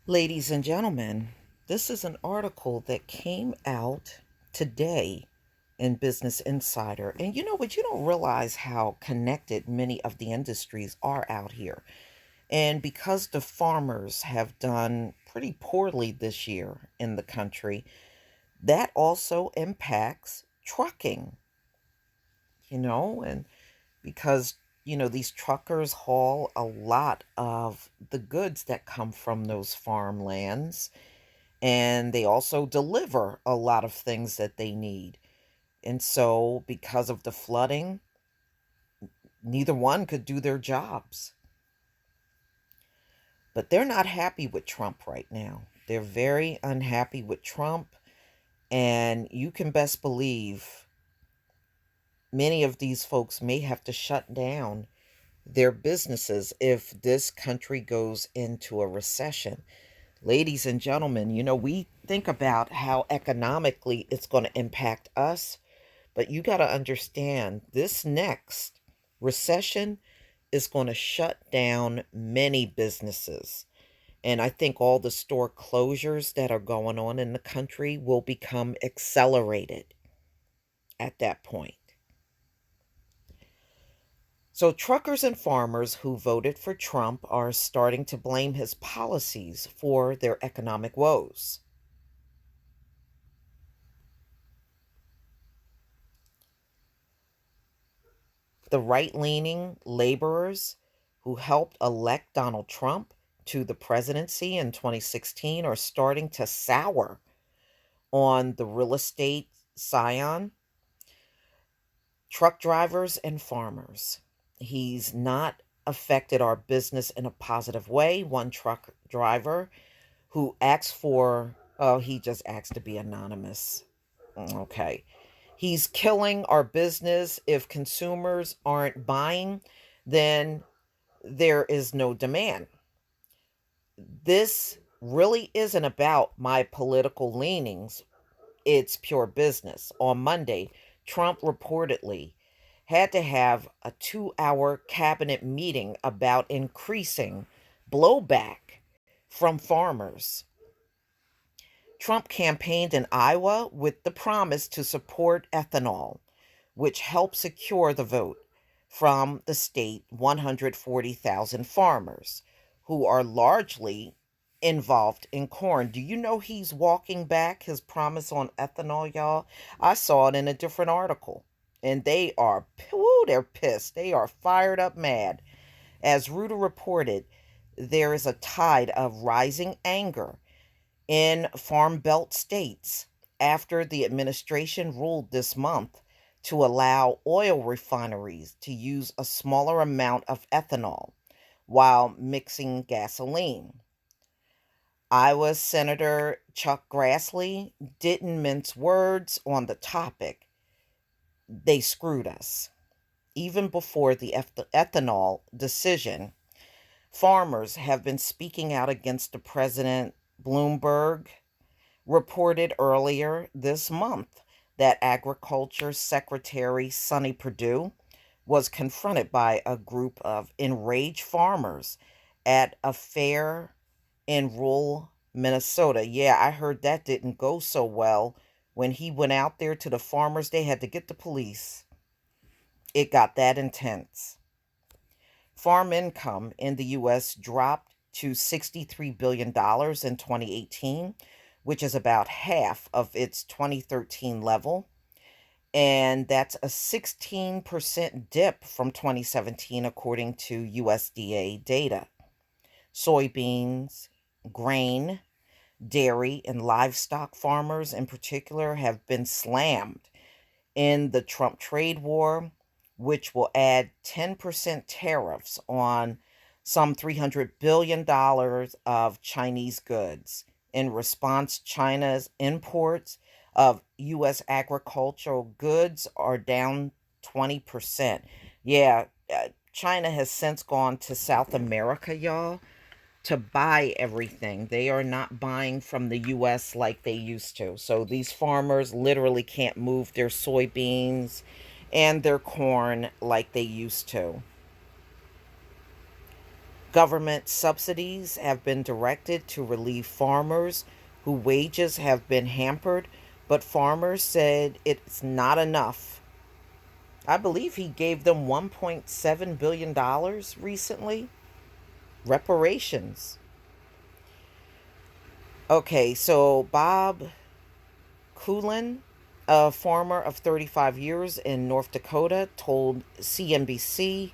Ladies and gentlemen, this is an article that came out today in Business Insider. And you know what? You don't realize how connected many of the industries are out here. And because the farmers have done pretty poorly this year in the country, that also impacts trucking, and because these truckers haul a lot of the goods that come from those farmlands, and they also deliver a lot of things that they need. And so, because of the flooding, neither one could do their jobs. But they're not happy with Trump right now. They're very unhappy with Trump. And you can best believe many of these folks may have to shut down their businesses if this country goes into a recession. Ladies and gentlemen, we think about how economically it's going to impact us, but you got to understand this next recession is going to shut down many businesses. And I think all the store closures that are going on in the country will become accelerated at that point. So, truckers and farmers who voted for Trump are starting to blame his policies for their economic woes. The right leaning laborers who helped elect Donald Trump to the presidency in 2016 are starting to sour on the real estate scion, truck drivers, and farmers. He's not affected our business in a positive way. One truck driver who asks for, oh, he just asked to be anonymous. Okay. He's killing our business. If consumers aren't buying, then there is no demand. This really isn't about my political leanings. It's pure business. On Monday, Trump reportedly had to have a 2-hour cabinet meeting about increasing blowback from farmers. Trump campaigned in Iowa with the promise to support ethanol, which helped secure the vote from the state 140,000 farmers who are largely involved in corn. Do you know he's walking back his promise on ethanol, y'all? I saw it in a different article. And they're pissed. They are fired up mad. As Ruta reported, there is a tide of rising anger in Farm Belt states after the administration ruled this month to allow oil refineries to use a smaller amount of ethanol while mixing gasoline. Iowa Senator Chuck Grassley didn't mince words on the topic. They screwed us. Even before the ethanol decision, farmers have been speaking out against the president. Bloomberg reported earlier this month that Agriculture Secretary Sonny Perdue was confronted by a group of enraged farmers at a fair in rural Minnesota. Yeah, I heard that didn't go so well. When he went out there to the farmers, they had to get the police. It got that intense. Farm income in the U.S. dropped to $63 billion in 2018, which is about half of its 2013 level. And that's a 16% dip from 2017, according to USDA data. Soybeans, grain, dairy, and livestock farmers in particular have been slammed in the Trump trade war, which will add 10% tariffs on some $300 billion of Chinese goods. In response, China's imports of U.S. agricultural goods are down 20%. Yeah, China has since gone to South America, y'all, to buy everything. They are not buying from the US like they used to. So these farmers literally can't move their soybeans and their corn like they used to. Government subsidies have been directed to relieve farmers whose wages have been hampered, but farmers said it's not enough. I believe he gave them $1.7 billion recently. Reparations. Okay, so Bob Kulin, a farmer of 35 years in North Dakota, told CNBC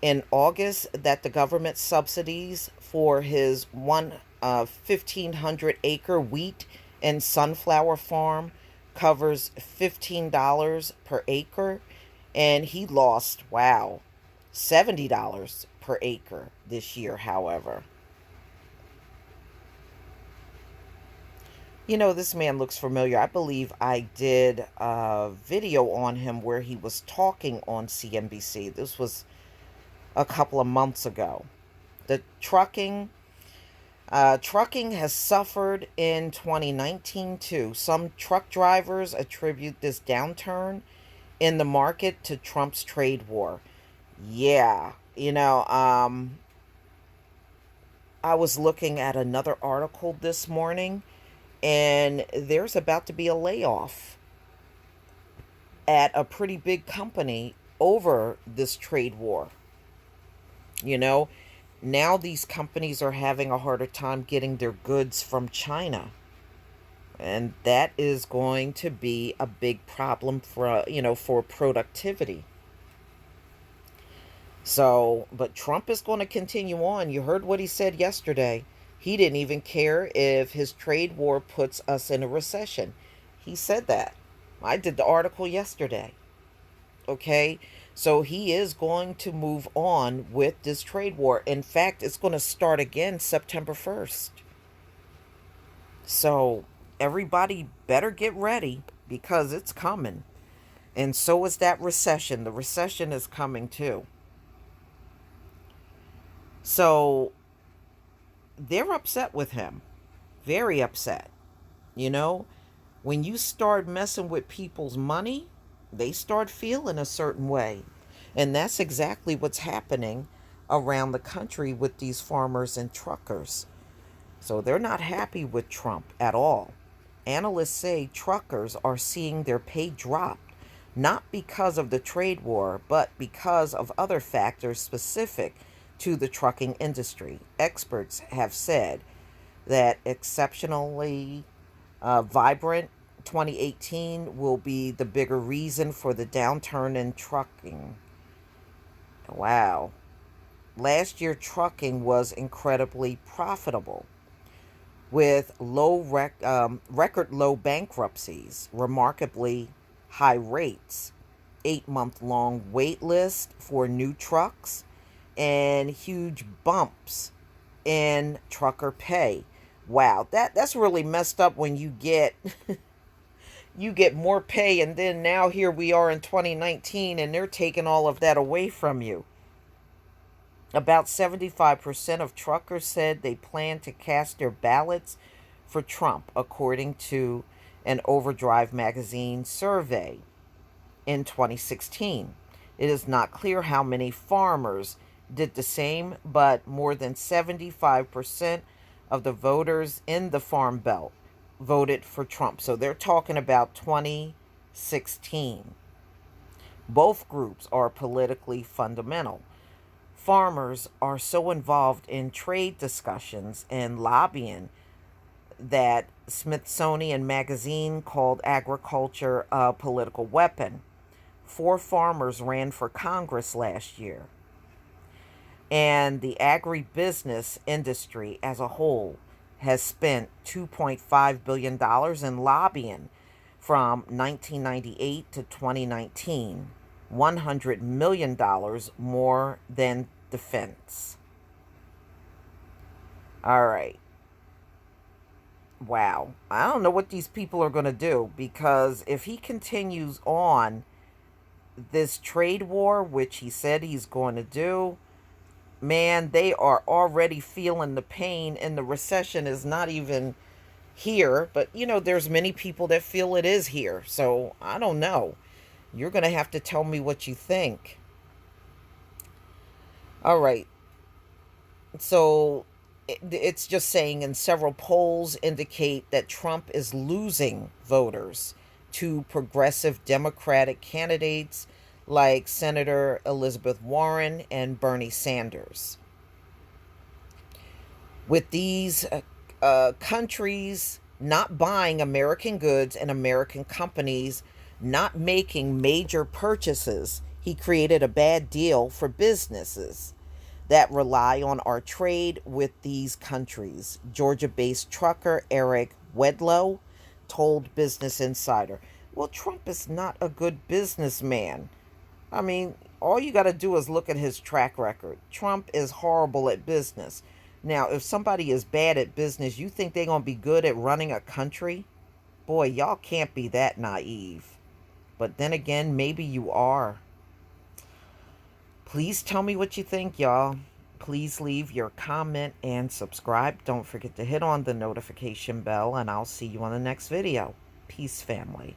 in August that the government subsidies for his 1,500-acre wheat and sunflower farm covers $15 per acre, and he lost, wow, $70 per acre this year, however. You know, this man looks familiar. I believe I did a video on him where he was talking on CNBC. This was a couple of months ago. The trucking has suffered in 2019 too. Some truck drivers attribute this downturn in the market to Trump's trade war. Yeah, I was looking at another article this morning, and there's about to be a layoff at a pretty big company over this trade war. You know, now these companies are having a harder time getting their goods from China. And that is going to be a big problem for productivity. So, but Trump is going to continue on. You heard what he said yesterday. He didn't even care if his trade war puts us in a recession. He said that. I did the article yesterday. Okay? So he is going to move on with this trade war. In fact, it's going to start again September 1st. So everybody better get ready because it's coming. And so is that recession. The recession is coming too. So they're upset with him. Very upset. You know, when you start messing with people's money, they start feeling a certain way. And that's exactly what's happening around the country with these farmers and truckers. So they're not happy with Trump at all. Analysts say truckers are seeing their pay drop, not because of the trade war, but because of other factors specific to the trucking industry. Experts have said that exceptionally vibrant 2018 will be the bigger reason for the downturn in trucking. Wow. Last year, trucking was incredibly profitable with record low bankruptcies, remarkably high rates, 8-month long wait list for new trucks, and huge bumps in trucker pay. Wow, that's really messed up when you get you get more pay, and then now here we are in 2019 and they're taking all of that away from you. About 75% of truckers said they plan to cast their ballots for Trump, according to an Overdrive magazine survey in 2016. It is not clear how many farmers did the same, but more than 75% of the voters in the Farm Belt voted for Trump. So they're talking about 2016. Both groups are politically fundamental. Farmers are so involved in trade discussions and lobbying that Smithsonian Magazine called agriculture a political weapon. 4 farmers ran for Congress last year. And the agribusiness industry as a whole has spent $2.5 billion in lobbying from 1998 to 2019, $100 million more than defense. All right. Wow. I don't know what these people are going to do, because if he continues on this trade war, which he said he's going to do, man, they are already feeling the pain, and the recession is not even here. But, there's many people that feel it is here. So, I don't know. You're going to have to tell me what you think. All right. So it's just saying, in several polls indicate that Trump is losing voters to progressive Democratic candidates like Senator Elizabeth Warren and Bernie Sanders. With these countries not buying American goods and American companies not making major purchases, he created a bad deal for businesses that rely on our trade with these countries. Georgia based trucker Eric Wedlow told Business Insider. Well, Trump is not a good businessman. I mean, all you got to do is look at his track record. Trump is horrible at business. Now, if somebody is bad at business, you think they're going to be good at running a country? Boy, y'all can't be that naive. But then again, maybe you are. Please tell me what you think, y'all. Please leave your comment and subscribe. Don't forget to hit on the notification bell, and I'll see you on the next video. Peace, family.